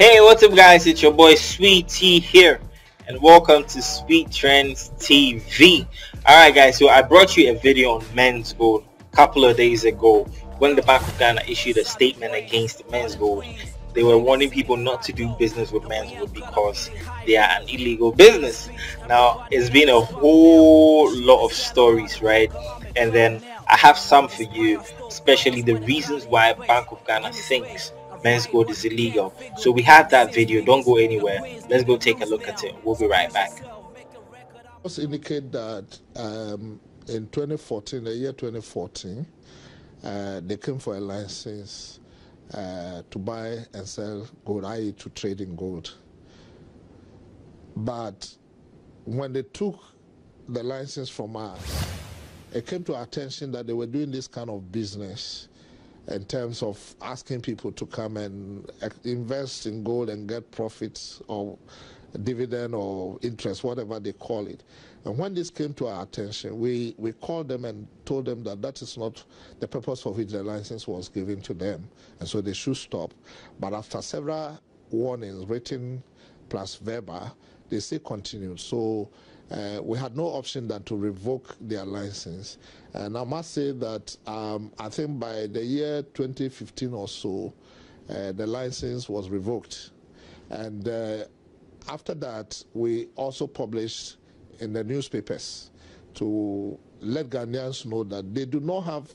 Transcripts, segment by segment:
Hey, what's up guys, it's your boy Sweet T here and welcome to Sweet Trends TV. Alright guys, so I brought you a video on Menzgold a couple of days ago when the Bank of Ghana issued a statement against Menzgold. They were warning people not to do business with Menzgold because they are an illegal business. Now, it's been a whole lot of stories, right? And then I have some for you, especially the reasons why Bank of Ghana thinks Menzgold is illegal. So we have that video. Don't go anywhere. Let's go take a look at it. We'll be right back. Just indicate that in 2014, the year 2014, they came for a license to buy and sell gold, i.e. to trade in gold. But when they took the license from us, it came to our attention that they were doing this kind of business in terms of asking people to come and invest in gold and get profits or dividend or interest, whatever they call it. And when this came to our attention, we called them and told them that that is not the purpose for which the license was given to them, and so they should stop. But after several warnings, written plus verbal, they still continued. So we had no option than to revoke their license. And I must say that I think by the year 2015 or so, the license was revoked. And after that, we also published in the newspapers to let Ghanaians know that they do not have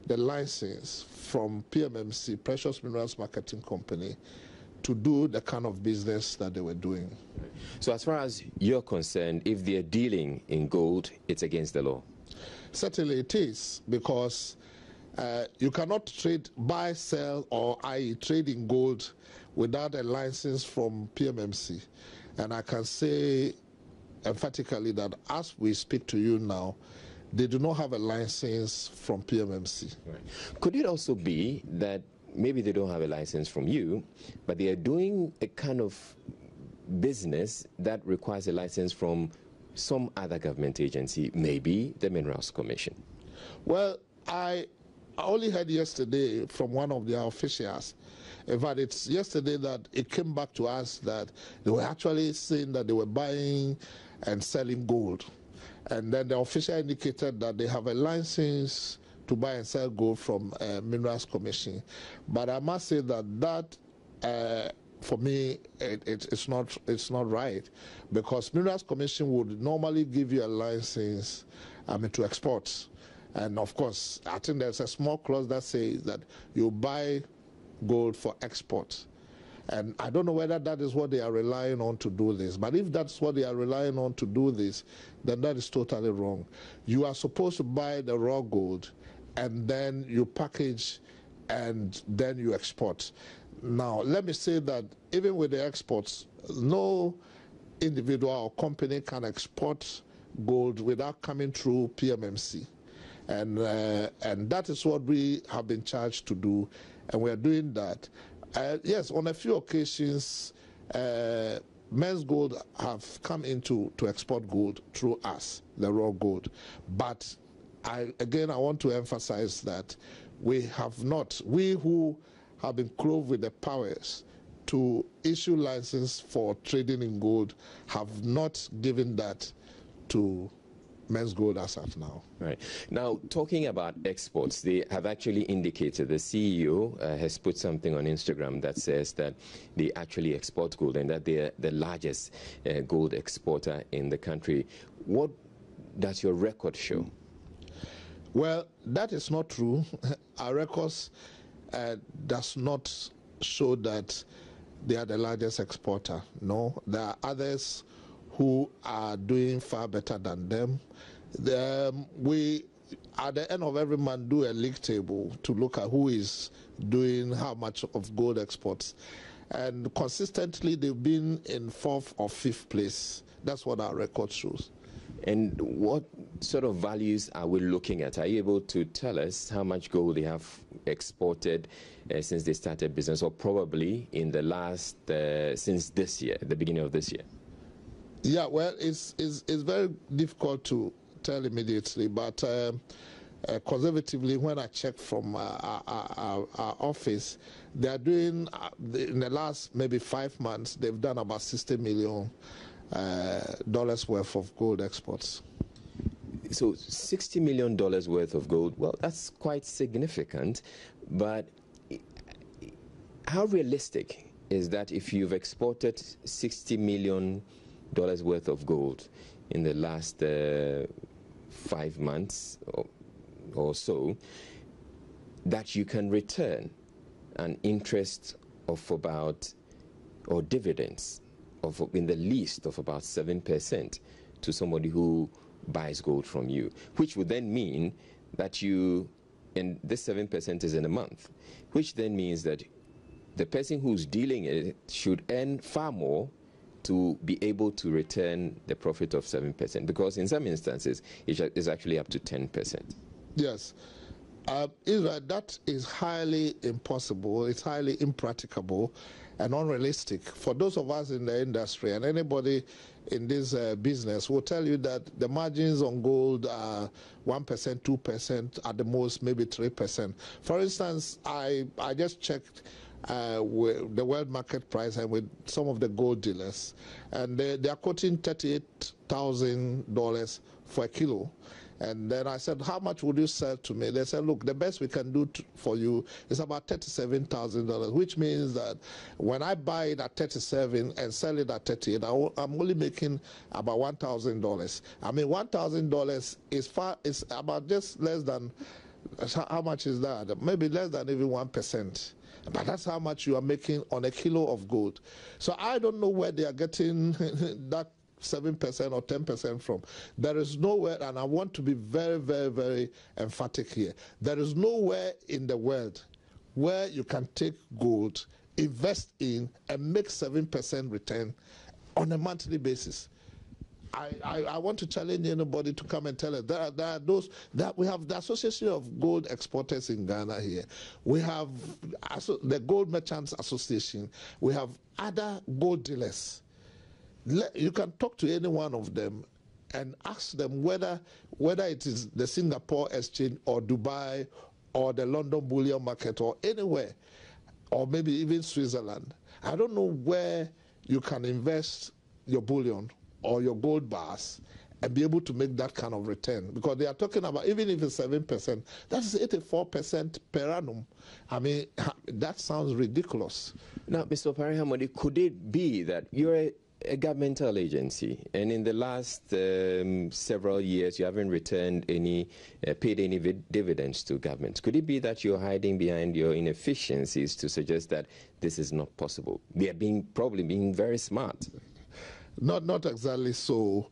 the license from PMMC, Precious Minerals Marketing Company, to do the kind of business that they were doing. So as far as you're concerned, if they're dealing in gold, it's against the law? Certainly it is, because you cannot trade, buy, sell, or i.e. trade in gold without a license from PMMC. And I can say emphatically that as we speak to you now, they do not have a license from PMMC. Right. Could it also be that maybe they don't have a license from you, but they are doing a kind of business that requires a license from some other government agency, maybe the Minerals Commission? Well, I only heard yesterday from one of their officials. In fact, it's yesterday that it came back to us that they were actually saying that they were buying and selling gold. And then the official indicated that they have a license to buy and sell gold from Minerals Commission. But I must say that for me, it's not right, because Minerals Commission would normally give you a license to export. And of course, I think there's a small clause that says that you buy gold for export. And I don't know whether that is what they are relying on to do this. But if that's what they are relying on to do this, then that is totally wrong. You are supposed to buy the raw gold, and then you package, and then you export. Now, let me say that even with the exports, no individual or company can export gold without coming through PMMC. And that is what we have been charged to do, and we are doing that. Yes, on a few occasions, Menzgold have come into to export gold through us, the raw gold. But I want to emphasize that we have not, we who have been clothed with the powers to issue license for trading in gold, have not given that to Menzgold as of now. Right. Now, talking about exports, they have actually indicated, the CEO has put something on Instagram that says that they actually export gold and that they're the largest gold exporter in the country. What does your record show? Well, that is not true. Our records does not show that they are the largest exporter. No, there are others who are doing far better than them. We, at the end of every month, do a league table to look at who is doing how much of gold exports. And consistently, they've been in 4th or 5th place. That's what our record shows. And what sort of values are we looking at? Are you able to tell us how much gold they have exported since they started business, or probably in the last, since this year, the beginning of this year? Yeah, well, it's very difficult to tell immediately, but conservatively, when I checked from our office, they are doing, in the last maybe 5 months, they've done about $60 million worth of gold exports. So $60 million worth of gold, well, that's quite significant, but how realistic is that if you've exported $60 million worth of gold in the last 5 months or so, that you can return an interest of about, or dividends of in the least of about 7% to somebody who buys gold from you, which would then mean that you, and this 7% is in a month, which then means that the person who's dealing it should earn far more to be able to return the profit of 7%, because in some instances it is actually up to 10%. Yes. Israel, that is highly impossible, it's highly impracticable and unrealistic. For those of us in the industry, and anybody in this business will tell you that the margins on gold are 1%, 2%, at the most maybe 3%. For instance, I just checked with the world market price and with some of the gold dealers, and they are quoting $38,000 for a kilo. And then I said, how much would you sell to me? They said, look, the best we can do for you is about $37,000, which means that when I buy it at 37 and sell it at 38, I'm only making about $1,000. I mean, $1,000 is about just less than, how much is that? Maybe less than even 1%. But that's how much you are making on a kilo of gold. So I don't know where they are getting that 7% or 10% from. There is nowhere, and I want to be very, very, very emphatic here. There is nowhere in the world where you can take gold, invest in, and make 7% return on a monthly basis. I want to challenge anybody to come and tell us. There are those that we have the Association of Gold Exporters in Ghana here. We have the Gold Merchants Association. We have other gold dealers. You can talk to any one of them and ask them whether it is the Singapore Exchange or Dubai or the London Bullion Market or anywhere, or maybe even Switzerland. I don't know where you can invest your bullion or your gold bars and be able to make that kind of return, because they are talking about, even if it's 7%, that's 84% per annum. I mean, that sounds ridiculous. Now, Mr. Opare Hammond, could it be that you're a governmental agency, and in the last several years you haven't returned any, paid any dividends to government? Could it be that you're hiding behind your inefficiencies to suggest that this is not possible? They are probably being very smart. Not exactly so.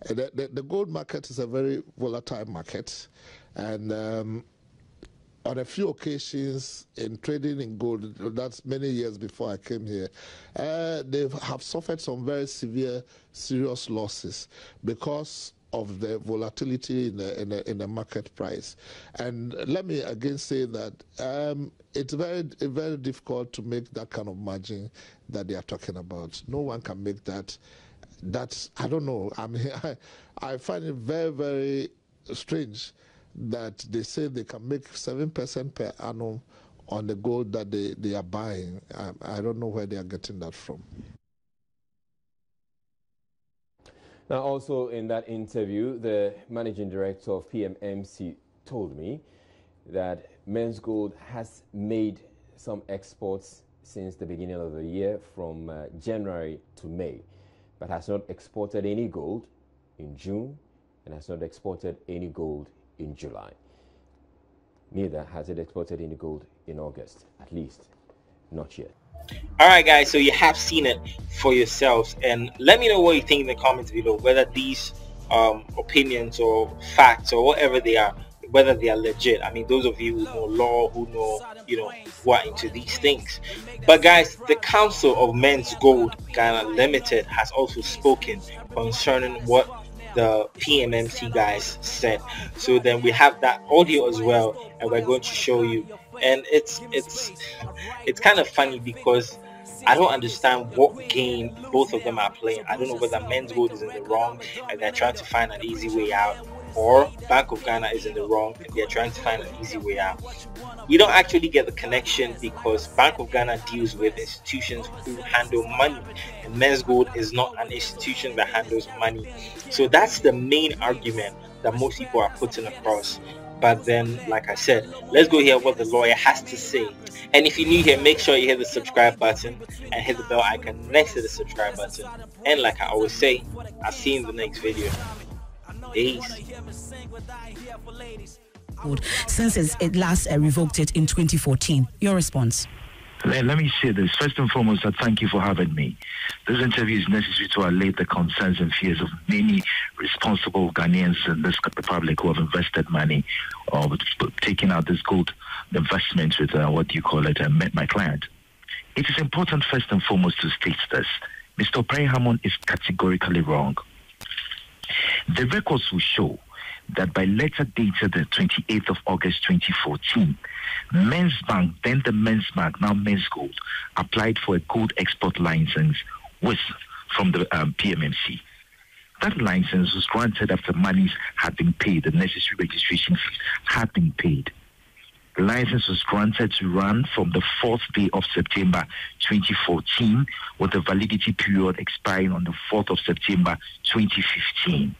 The gold market is a very volatile market, and on a few occasions in trading in gold, that's many years before I came here, they have suffered some very serious losses because of the volatility in the market price. And let me again say that it's very difficult to make that kind of margin that they are talking about. No one can make that. That's, I don't know. I mean, I find it very, very strange that they say they can make 7% per annum on the gold that they are buying. I don't know where they are getting that from. Now, also in that interview, the managing director of PMMC told me that Menzgold has made some exports since the beginning of the year, from January to May, but has not exported any gold in June and has not exported any gold in July. Neither has it exported any gold in August, at least not yet. All right, guys, so you have seen it for yourselves, and let me know what you think in the comments below, whether these opinions or facts or whatever they are, whether they are legit. I mean, those of you who know law, who know, who are into these things. But guys, the Council of Menzgold Ghana Limited has also spoken concerning what the PMMC guys said. So then we have that audio as well, and we're going to show you. And it's kind of funny because I don't understand what game both of them are playing. I don't know whether Menzgold is in the wrong and they're trying to find an easy way out, or Bank of Ghana is in the wrong and they're trying to find an easy way out. You don't actually get the connection because Bank of Ghana deals with institutions who handle money, and Menzgold is not an institution that handles money. So that's the main argument that most people are putting across. But then, like I said, let's go hear what the lawyer has to say. And if you're new here, make sure you hit the subscribe button and hit the bell icon next to the subscribe button. And like I always say, I'll see you in the next video. Peace. Since it last revoked it in 2014. Your response? Let me say this. First and foremost, I thank you for having me. This interview is necessary to allay the concerns and fears of many responsible Ghanaians in this republic who have invested money or taking out this gold investment with met my client. It is important, first and foremost, to state this. Mr. Opare Hammond is categorically wrong. The records will show that by letter dated the 28th of August 2014, Menzbank, then the Menzbank, now Menzgold, applied for a gold export license from the PMMC. That license was granted after monies had been paid, the necessary registration fees had been paid. The license was granted to run from the 4th day of September 2014, with the validity period expiring on the 4th of September 2015.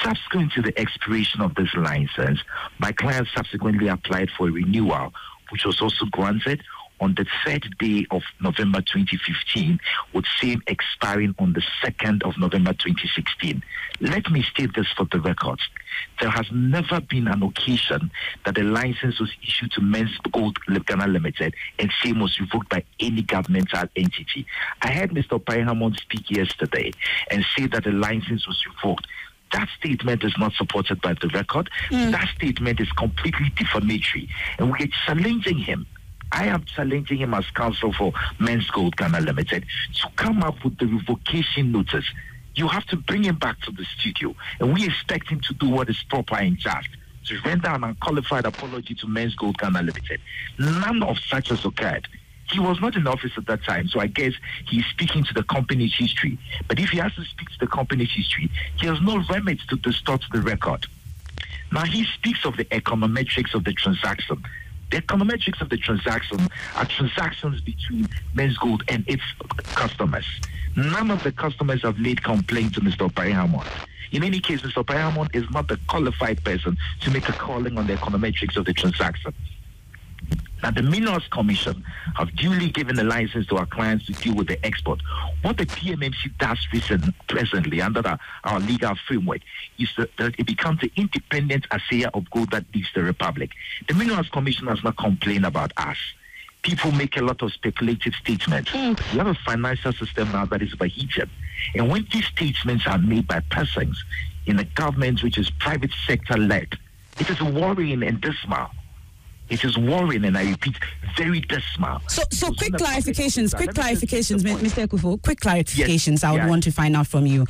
Subsequent to the expiration of this license, my client subsequently applied for a renewal, which was also granted on the 3rd day of November 2015, with same expiring on the 2nd of November 2016. Let me state this for the records. There has never been an occasion that a license was issued to Menzgold Ghana Limited and same was revoked by any governmental entity. I heard Mr. Opare Hammond speak yesterday and say that the license was revoked. That statement is not supported by the record. That statement is completely defamatory. And we are challenging him. I am challenging him as counsel for Menzgold Ghana Limited to come up with the revocation notice. You have to bring him back to the studio. And we expect him to do what is proper and just, to render an unqualified apology to Menzgold Ghana Limited. None of such has occurred. He was not in office at that time, so I guess he's speaking to the company's history. But if he has to speak to the company's history, he has no remedy to distort the record. Now, he speaks of the econometrics of the transaction. The econometrics of the transaction are transactions between Menzgold and its customers. None of the customers have laid complaint to Mr. Opare Hammond. In any case, Mr. Opare Hammond is not the qualified person to make a calling on the econometrics of the transaction. Now, the Minerals Commission have duly given a license to our clients to deal with the export. What the PMMC does presently under our legal framework is that it becomes the independent assayer of gold that leads the Republic. The Minerals Commission has not complained about us. People make a lot of speculative statements. We have a financial system now that is overheated. And when these statements are made by persons in a government which is private sector led, it is worrying and dismal. It is worrying, and I repeat, very dismal. So quick clarifications, Mr. Akuffo, quick clarifications I would want to find out from you.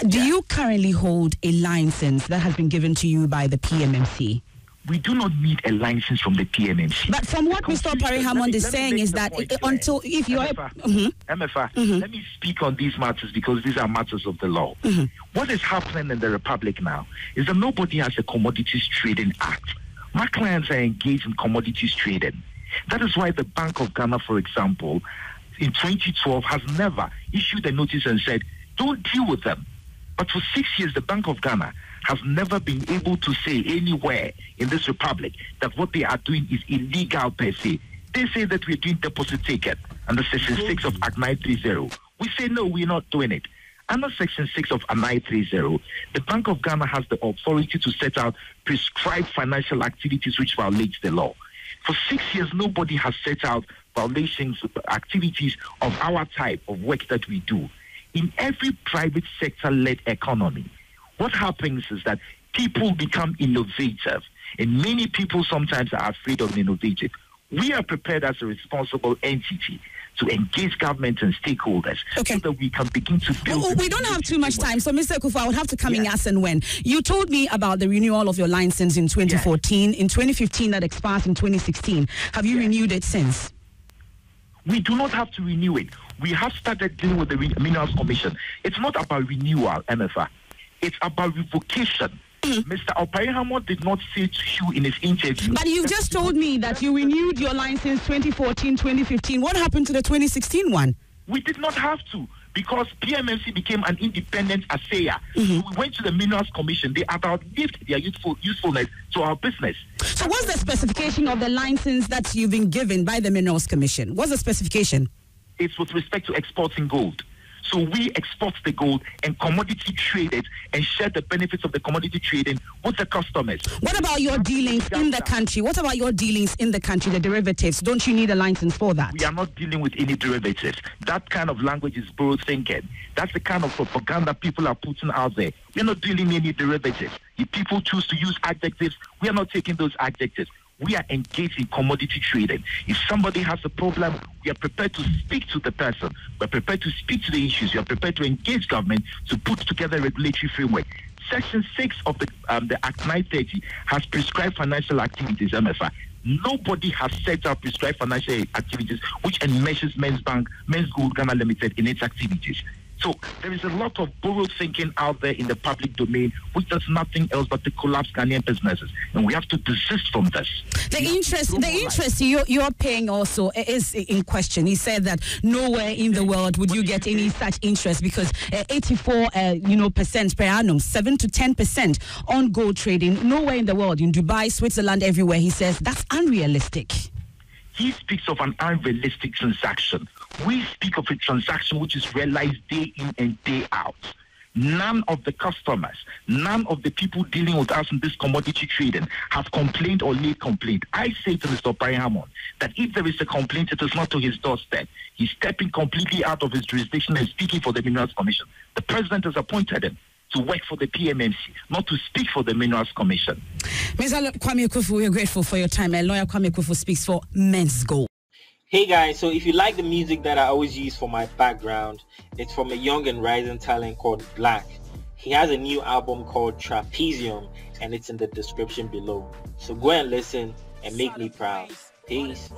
Do you currently hold a license that has been given to you by the PMMC? We do not need a license from the PMMC. But from what Mr. Opare Hammond is saying is that until if you are... MFA, let me speak on these matters because these are matters of the law. What is happening in the Republic now is that nobody has a Commodities Trading Act. My clients are engaged in commodities trading. That is why the Bank of Ghana, for example, in 2012 has never issued a notice and said, don't deal with them. But for 6 years, the Bank of Ghana has never been able to say anywhere in this republic that what they are doing is illegal per se. They say that we're doing deposit taken under Section 6 of Act 930. We say, no, we're not doing it. Under Section 6 of Act 930, the Bank of Ghana has the authority to set out prescribed financial activities which violates the law. For 6 years, nobody has set out violations, activities of our type of work that we do. In every private sector-led economy, what happens is that people become innovative, and many people sometimes are afraid of innovative. We are prepared as a responsible entity to engage government and stakeholders so that we can begin to build... we don't have too much time, so Mr. Akuffo, I would have to come in as and when. You told me about the renewal of your license in 2014. In 2015, that expires in 2016. Have you renewed it since? We do not have to renew it. We have started dealing with the Minerals Commission. It's not about renewal, MFA. It's about revocation. Mr. Opare Hammond did not say to you in his interview. But you just told me that you renewed your license 2014, 2015. What happened to the 2016 one? We did not have to, because PMMC became an independent assayer. We went to the Minerals Commission. They outlived their usefulness to our business. So what's the specification of the license that you've been given by the Minerals Commission? What's the specification? It's with respect to exporting gold. So we export the gold and commodity trade it and share the benefits of the commodity trading with the customers. What about your dealings in the country? What about your dealings in the country, the derivatives? Don't you need a license for that? We are not dealing with any derivatives. That kind of language is borrowed thinking. That's the kind of propaganda people are putting out there. We are not dealing with any derivatives. If people choose to use adjectives, we are not taking those adjectives. We are engaged in commodity trading. If somebody has a problem, we are prepared to speak to the person. We're prepared to speak to the issues. We are prepared to engage government to put together a regulatory framework. Section 6 of the Act 930 has prescribed financial activities, MFA. Nobody has set up prescribed financial activities which enmeshes Menzgold Ghana Limited in its activities. So there is a lot of borrowed thinking out there in the public domain, which does nothing else but to collapse Ghanaian businesses, and we have to desist from this. The interest you're paying also is in question. He said that nowhere in the world would you get any such interest, because 84% per annum, 7 to 10% on gold trading. Nowhere in the world, in Dubai, Switzerland, everywhere. He says that's unrealistic. He speaks of an unrealistic transaction. We speak of a transaction which is realized day in and day out. None of the customers, none of the people dealing with us in this commodity trading have complained or laid complaint. I say to Mr. Opare Hammond that if there is a complaint, it is not to his doorstep. He's stepping completely out of his jurisdiction and speaking for the Minerals Commission. The president has appointed him to work for the PMMC, not to speak for the Minerals Commission. Mr. Kwame Akuffo, we're grateful for your time. Lawyer Kwame Akuffo speaks for Menzgold. Hey guys, so if you like the music that I always use for my background, it's from a young and rising talent called Blakk. He has a new album called TRAPEZIUM, and it's in the description below. So go and listen and make me proud. Peace.